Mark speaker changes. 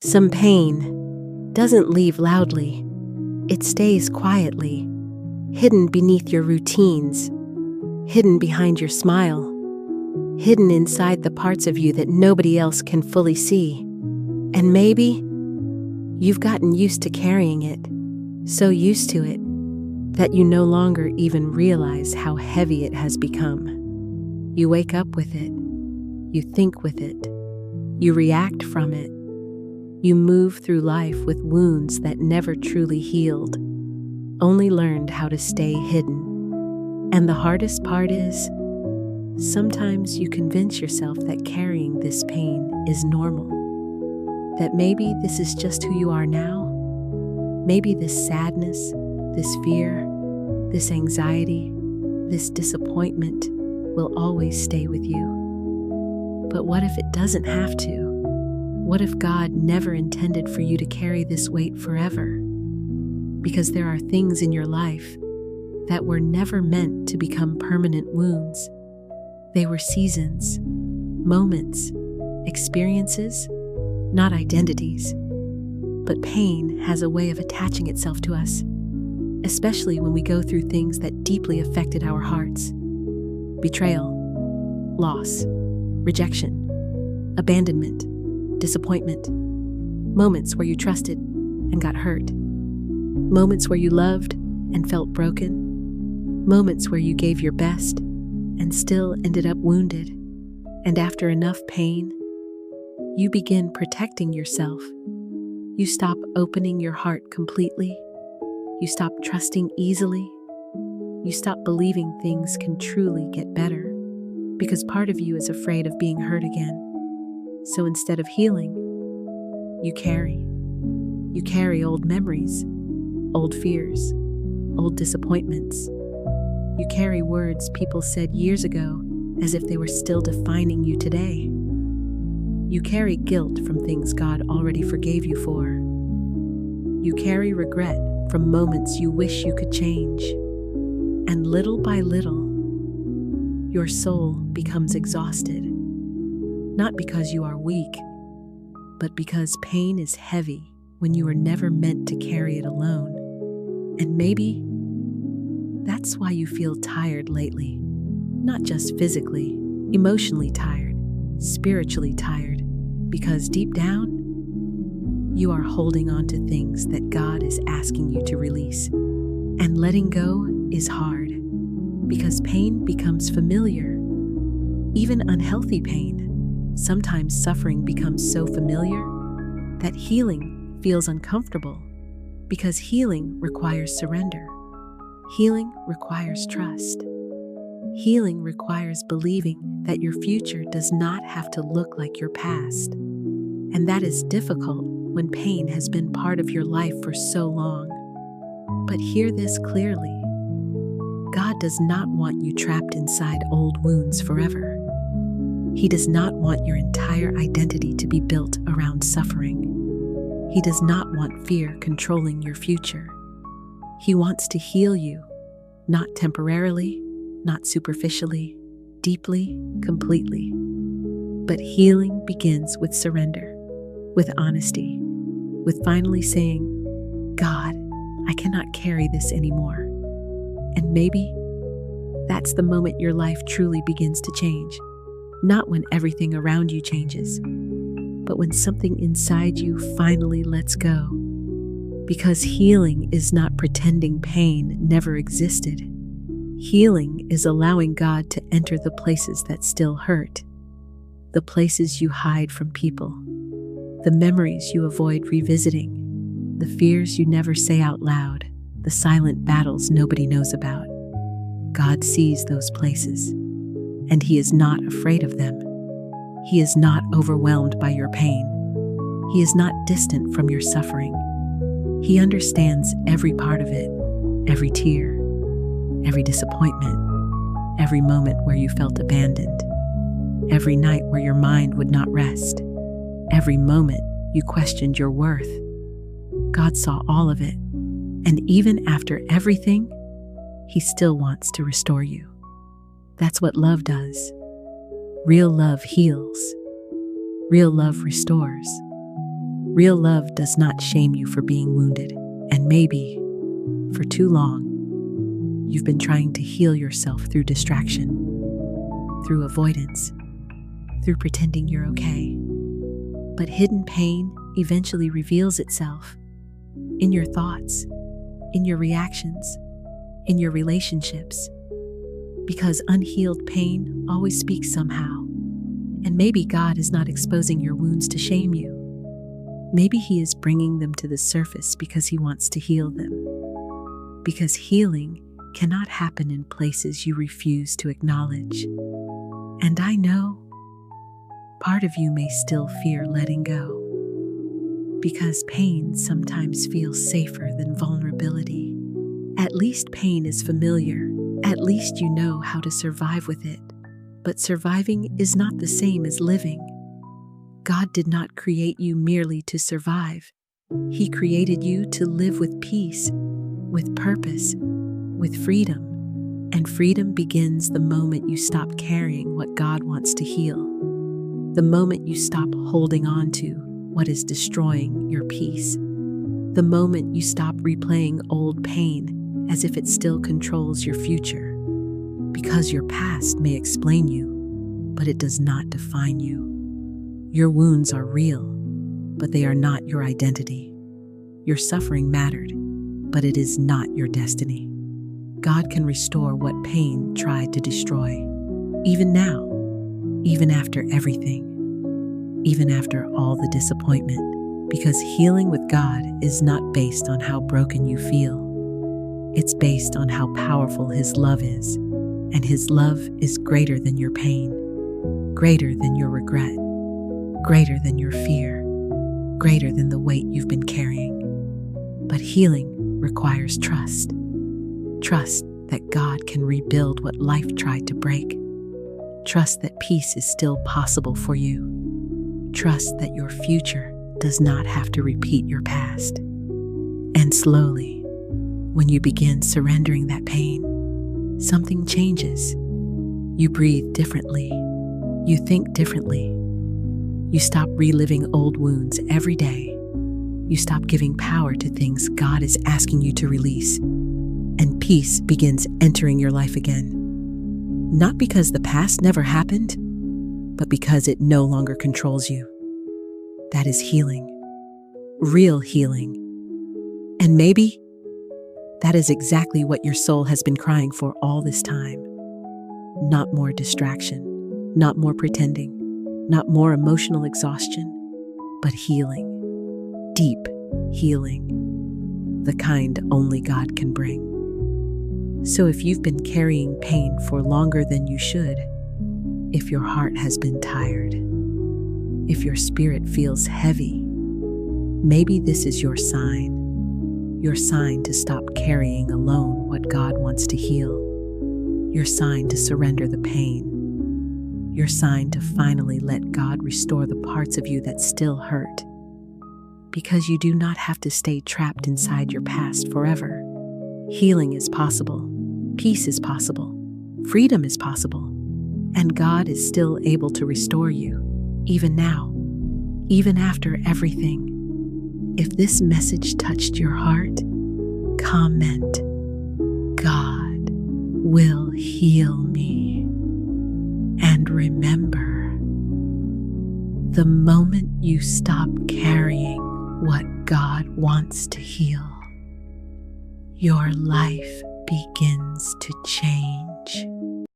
Speaker 1: Some pain doesn't leave loudly, it stays quietly, hidden beneath your routines, hidden behind your smile, hidden inside the parts of you that nobody else can fully see. And maybe you've gotten used to carrying it, so used to it that you no longer even realize how heavy it has become. You wake up with it, you think with it, you react from it. You move through life with wounds that never truly healed, only learned how to stay hidden. And the hardest part is, sometimes you convince yourself that carrying this pain is normal, that maybe this is just who you are now. Maybe this sadness, this fear, this anxiety, this disappointment will always stay with you. But what if it doesn't have to? What if God never intended for you to carry this weight forever? Because there are things in your life that were never meant to become permanent wounds. They were seasons, moments, experiences, not identities. But pain has a way of attaching itself to us, especially when we go through things that deeply affected our hearts. Betrayal, loss, rejection, abandonment, disappointment, moments where you trusted and got hurt, moments where you loved and felt broken, moments where you gave your best and still ended up wounded. And after enough pain, you begin protecting yourself. You stop opening your heart completely. You stop trusting easily. You stop believing things can truly get better because part of you is afraid of being hurt again. So instead of healing, you carry old memories, old fears, old disappointments. You carry words people said years ago as if they were still defining you today. You carry guilt from things God already forgave you for. You carry regret from moments you wish you could change. And little by little, your soul becomes exhausted. Not because you are weak, but because pain is heavy when you were never meant to carry it alone. And maybe that's why you feel tired lately. Not just physically, emotionally tired, spiritually tired, because deep down, you are holding on to things that God is asking you to release. And letting go is hard, because pain becomes familiar, even unhealthy pain. Sometimes suffering becomes so familiar that healing feels uncomfortable, because healing requires surrender. Healing requires trust. Healing requires believing that your future does not have to look like your past. And that is difficult when pain has been part of your life for so long. But hear this clearly. God does not want you trapped inside old wounds forever. He does not want your entire identity to be built around suffering. He does not want fear controlling your future. He wants to heal you, not temporarily, not superficially, deeply, completely. But healing begins with surrender, with honesty, with finally saying, God, I cannot carry this anymore. And maybe that's the moment your life truly begins to change. Not when everything around you changes, but when something inside you finally lets go. Because healing is not pretending pain never existed. Healing is allowing God to enter the places that still hurt, the places you hide from people, the memories you avoid revisiting, the fears you never say out loud, the silent battles nobody knows about. God sees those places, and He is not afraid of them. He is not overwhelmed by your pain. He is not distant from your suffering. He understands every part of it, every tear, every disappointment, every moment where you felt abandoned, every night where your mind would not rest, every moment you questioned your worth. God saw all of it, and even after everything, He still wants to restore you. That's what love does. Real love heals. Real love restores. Real love does not shame you for being wounded, and maybe, for too long, you've been trying to heal yourself through distraction, through avoidance, through pretending you're okay. But hidden pain eventually reveals itself in your thoughts, in your reactions, in your relationships, because unhealed pain always speaks somehow. And maybe God is not exposing your wounds to shame you. Maybe He is bringing them to the surface because He wants to heal them. Because healing cannot happen in places you refuse to acknowledge. And I know part of you may still fear letting go, because pain sometimes feels safer than vulnerability. At least pain is familiar. At least you know how to survive with it. But surviving is not the same as living. God did not create you merely to survive. He created you to live with peace, with purpose, with freedom. And freedom begins the moment you stop carrying what God wants to heal. The moment you stop holding on to what is destroying your peace. The moment you stop replaying old pain as if it still controls your future. Because your past may explain you, but it does not define you. Your wounds are real, but they are not your identity. Your suffering mattered, but it is not your destiny. God can restore what pain tried to destroy, even now, even after everything, even after all the disappointment, because healing with God is not based on how broken you feel. It's based on how powerful His love is, and His love is greater than your pain, greater than your regret, greater than your fear, greater than the weight you've been carrying. But healing requires trust. Trust that God can rebuild what life tried to break. Trust that peace is still possible for you. Trust that your future does not have to repeat your past. And slowly, when you begin surrendering that pain, something changes. You breathe differently. You think differently. You stop reliving old wounds every day. You stop giving power to things God is asking you to release. And peace begins entering your life again. Not because the past never happened, but because it no longer controls you. That is healing. Real healing. And maybe that is exactly what your soul has been crying for all this time. Not more distraction, not more pretending, not more emotional exhaustion, but healing. Deep healing. The kind only God can bring. So if you've been carrying pain for longer than you should, if your heart has been tired, if your spirit feels heavy, maybe this is your sign to stop carrying alone what God wants to heal, your sign to surrender the pain, your sign to finally let God restore the parts of you that still hurt. Because you do not have to stay trapped inside your past forever. Healing is possible, peace is possible, freedom is possible, and God is still able to restore you, even now, even after everything. If this message touched your heart, comment, God will heal me. And remember, the moment you stop carrying what God wants to heal, your life begins to change.